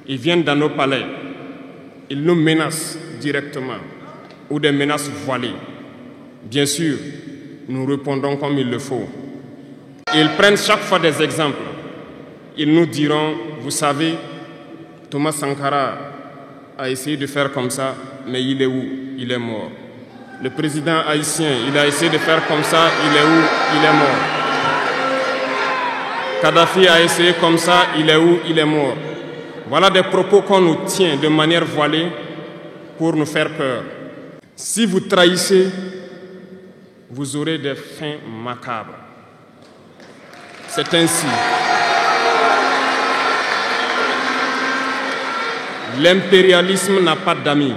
Ils viennent dans nos palais, ils nous menacent directement ou des menaces voilées. Bien sûr, nous répondons comme il le faut. Ils prennent chaque fois des exemples. Ils nous diront, vous savez, Thomas Sankara a essayé de faire comme ça, mais il est où? Il est mort. Le président haïtien, il a essayé de faire comme ça, il est où? Il est mort. Kadhafi a essayé comme ça, il est où? Il est mort. Voilà des propos qu'on nous tient de manière voilée pour nous faire peur. Si vous trahissez, vous aurez des fins macabres. C'est ainsi. L'impérialisme n'a pas d'amis.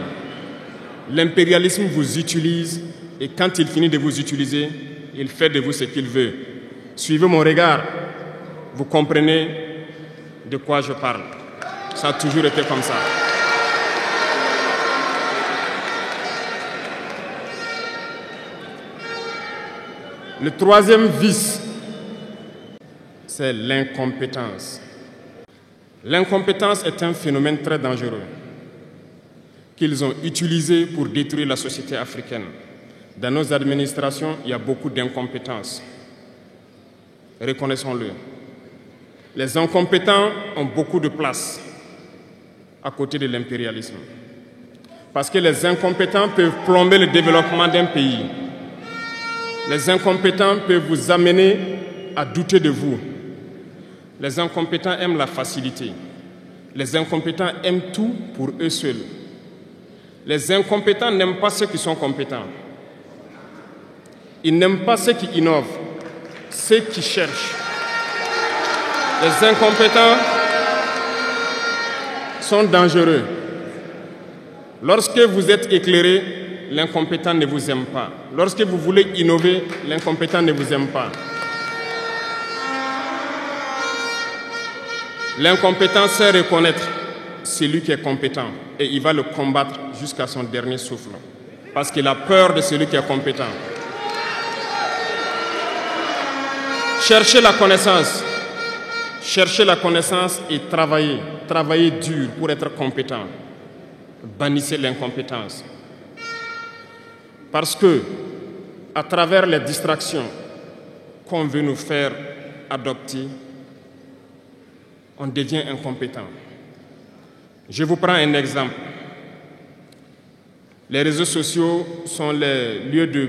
L'impérialisme vous utilise et quand il finit de vous utiliser, il fait de vous ce qu'il veut. Suivez mon regard, vous comprenez de quoi je parle. Ça a toujours été comme ça. Le troisième vice, c'est l'incompétence. L'incompétence est un phénomène très dangereux qu'ils ont utilisé pour détruire la société africaine. Dans nos administrations, il y a beaucoup d'incompétence. Reconnaissons-le. Les incompétents ont beaucoup de place à côté de l'impérialisme. Parce que les incompétents peuvent plomber le développement d'un pays. Les incompétents peuvent vous amener à douter de vous. Les incompétents aiment la facilité. Les incompétents aiment tout pour eux seuls. Les incompétents n'aiment pas ceux qui sont compétents. Ils n'aiment pas ceux qui innovent, ceux qui cherchent. Les incompétents sont dangereux. Lorsque vous êtes éclairé, l'incompétent ne vous aime pas. Lorsque vous voulez innover, l'incompétent ne vous aime pas. L'incompétent sait reconnaître celui qui est compétent et il va le combattre jusqu'à son dernier souffle parce qu'il a peur de celui qui est compétent. Cherchez la connaissance et travaillez dur pour être compétent. Bannissez l'incompétence. Parce que, à travers les distractions qu'on veut nous faire adopter, on devient incompétent. Je vous prends un exemple. Les réseaux sociaux sont les lieux de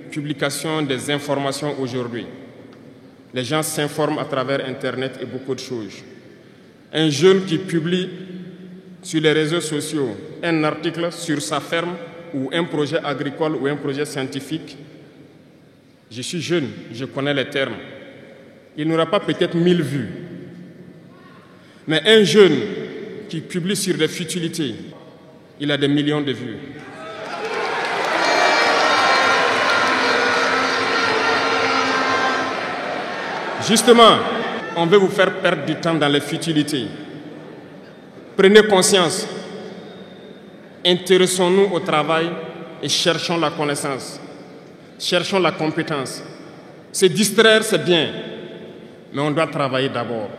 publication des informations aujourd'hui. Les gens s'informent à travers Internet et beaucoup de choses. Un jeune qui publie sur les réseaux sociaux un article sur sa ferme ou un projet agricole ou un projet scientifique, je suis jeune, je connais les termes. Il n'aura pas peut-être 1000 vues. Mais un jeune qui publie sur des futilités, il a des millions de vues. Justement, on veut vous faire perdre du temps dans les futilités. Prenez conscience. Intéressons-nous au travail et cherchons la connaissance. Cherchons la compétence. Se distraire, c'est bien, mais on doit travailler d'abord,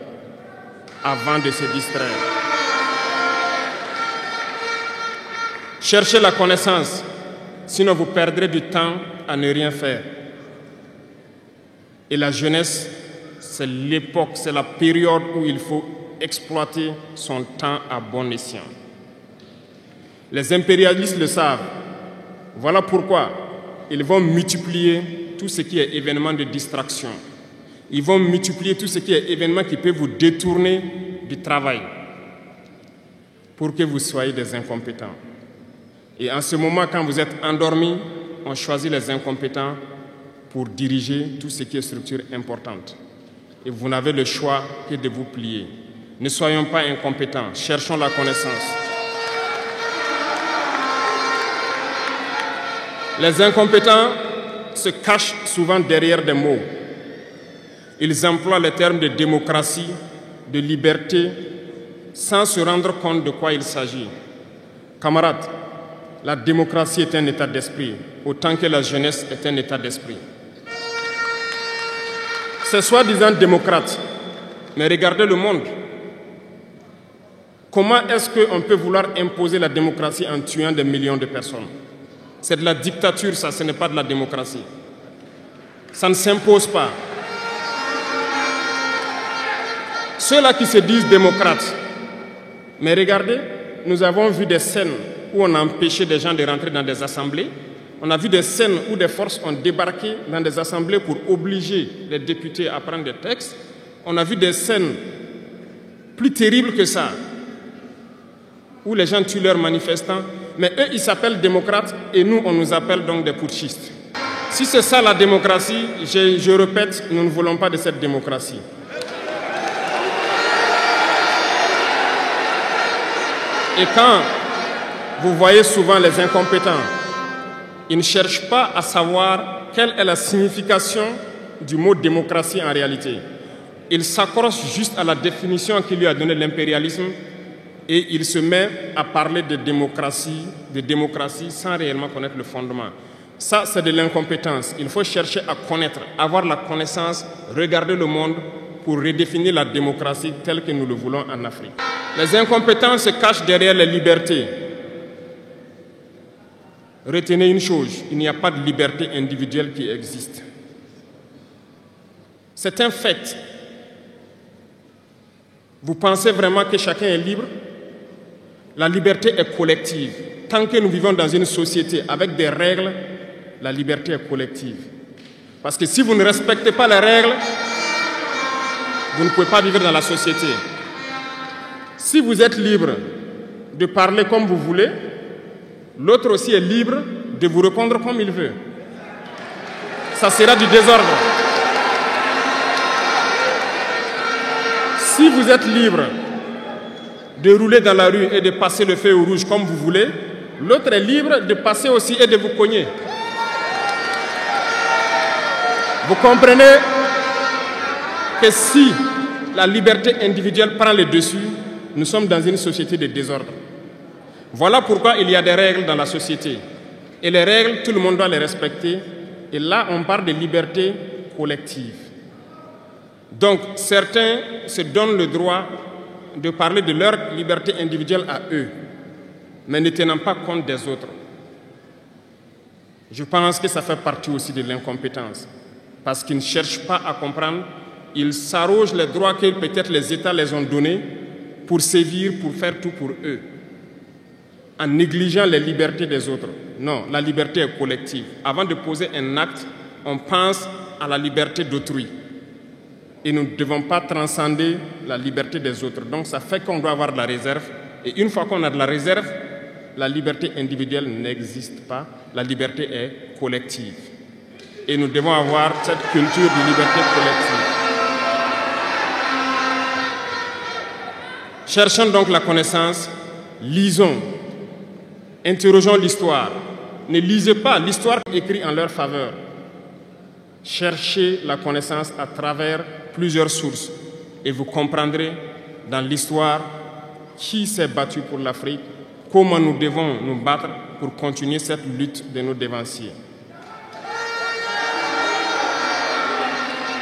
avant de se distraire. Cherchez la connaissance, sinon vous perdrez du temps à ne rien faire. Et la jeunesse, c'est l'époque, c'est la période où il faut exploiter son temps à bon escient. Les impérialistes le savent. Voilà pourquoi ils vont multiplier tout ce qui est événement de distraction. Ils vont multiplier tout ce qui est événement qui peut vous détourner du travail pour que vous soyez des incompétents. Et en ce moment, quand vous êtes endormis, on choisit les incompétents pour diriger tout ce qui est structure importante. Et vous n'avez le choix que de vous plier. Ne soyons pas incompétents, cherchons la connaissance. Les incompétents se cachent souvent derrière des mots. Ils emploient les termes de démocratie, de liberté, sans se rendre compte de quoi il s'agit. Camarades, la démocratie est un état d'esprit, autant que la jeunesse est un état d'esprit. C'est soi-disant démocrate, mais regardez le monde. Comment est-ce qu'on peut vouloir imposer la démocratie en tuant des millions de personnes? C'est de la dictature, ça, ce n'est pas de la démocratie. Ça ne s'impose pas. Ceux-là qui se disent démocrates, mais regardez, nous avons vu des scènes où on a empêché des gens de rentrer dans des assemblées. On a vu des scènes où des forces ont débarqué dans des assemblées pour obliger les députés à prendre des textes. On a vu des scènes plus terribles que ça, où les gens tuent leurs manifestants. Mais eux, ils s'appellent démocrates et nous, on nous appelle donc des putschistes. Si c'est ça la démocratie, je répète, nous ne voulons pas de cette démocratie. Et quand vous voyez souvent les incompétents, ils ne cherchent pas à savoir quelle est la signification du mot démocratie en réalité. Ils s'accrochent juste à la définition qu'il lui a donnée l'impérialisme et il se met à parler de démocratie sans réellement connaître le fondement. Ça, c'est de l'incompétence. Il faut chercher à connaître, avoir la connaissance, regarder le monde pour redéfinir la démocratie telle que nous le voulons en Afrique. Les incompétents se cachent derrière les libertés. Retenez une chose, il n'y a pas de liberté individuelle qui existe. C'est un fait. Vous pensez vraiment que chacun est libre? La liberté est collective. Tant que nous vivons dans une société avec des règles, la liberté est collective. Parce que si vous ne respectez pas les règles, vous ne pouvez pas vivre dans la société. Si vous êtes libre de parler comme vous voulez, l'autre aussi est libre de vous répondre comme il veut. Ça sera du désordre. Si vous êtes libre de rouler dans la rue et de passer le feu au rouge comme vous voulez, l'autre est libre de passer aussi et de vous cogner. Vous comprenez que si la liberté individuelle prend le dessus, nous sommes dans une société de désordre. Voilà pourquoi il y a des règles dans la société. Et les règles, tout le monde doit les respecter. Et là, on parle de liberté collective. Donc, certains se donnent le droit de parler de leur liberté individuelle à eux, mais ne tenant pas compte des autres. Je pense que ça fait partie aussi de l'incompétence. Parce qu'ils ne cherchent pas à comprendre, ils s'arrogent les droits que peut-être les États les ont donnés pour sévir, pour faire tout pour eux, en négligeant les libertés des autres. Non, la liberté est collective. Avant de poser un acte, on pense à la liberté d'autrui. Et nous ne devons pas transcender la liberté des autres. Donc ça fait qu'on doit avoir de la réserve. Et une fois qu'on a de la réserve, la liberté individuelle n'existe pas. La liberté est collective. Et nous devons avoir cette culture de liberté collective. Cherchons donc la connaissance, lisons, interrogeons l'histoire. Ne lisez pas l'histoire écrite en leur faveur. Cherchez la connaissance à travers plusieurs sources et vous comprendrez dans l'histoire qui s'est battu pour l'Afrique, comment nous devons nous battre pour continuer cette lutte de nos devanciers.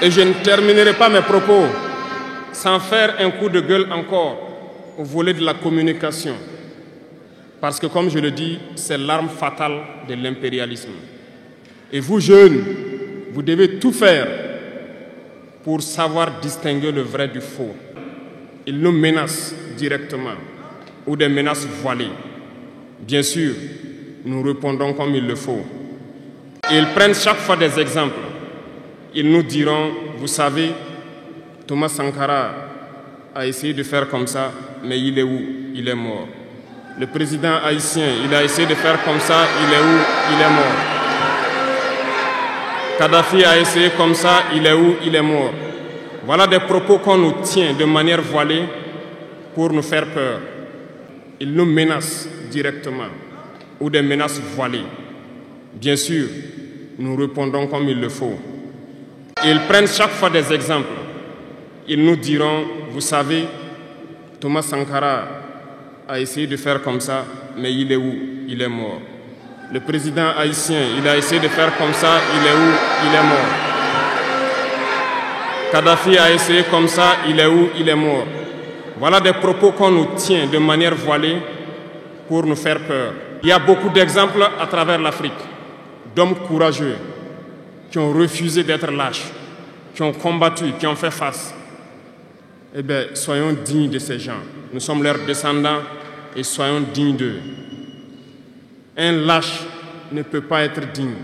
Et je ne terminerai pas mes propos sans faire un coup de gueule encore au volet de la communication. Parce que, comme je le dis, c'est l'arme fatale de l'impérialisme. Et vous, jeunes, vous devez tout faire pour savoir distinguer le vrai du faux. Ils nous menacent directement ou des menaces voilées. Bien sûr, nous répondons comme il le faut. Et ils prennent chaque fois des exemples. Ils nous diront, vous savez, Thomas Sankara a essayé de faire comme ça, mais il est où? Il est mort. Le président haïtien, il a essayé de faire comme ça, il est où? Il est mort. Kadhafi a essayé comme ça, il est où? Il est mort. Voilà des propos qu'on nous tient de manière voilée pour nous faire peur. Ils nous menacent directement ou des menaces voilées. Bien sûr, nous répondons comme il le faut. Ils prennent chaque fois des exemples. Ils nous diront, vous savez, Thomas Sankara a essayé de faire comme ça, mais il est où? Il est mort. Le président haïtien, il a essayé de faire comme ça, il est où? Il est mort. Kadhafi a essayé comme ça, il est où? Il est mort. Voilà des propos qu'on nous tient de manière voilée pour nous faire peur. Il y a beaucoup d'exemples à travers l'Afrique d'hommes courageux qui ont refusé d'être lâches, qui ont combattu, qui ont fait face. Eh bien, soyons dignes de ces gens. Nous sommes leurs descendants et soyons dignes d'eux. Un lâche ne peut pas être digne.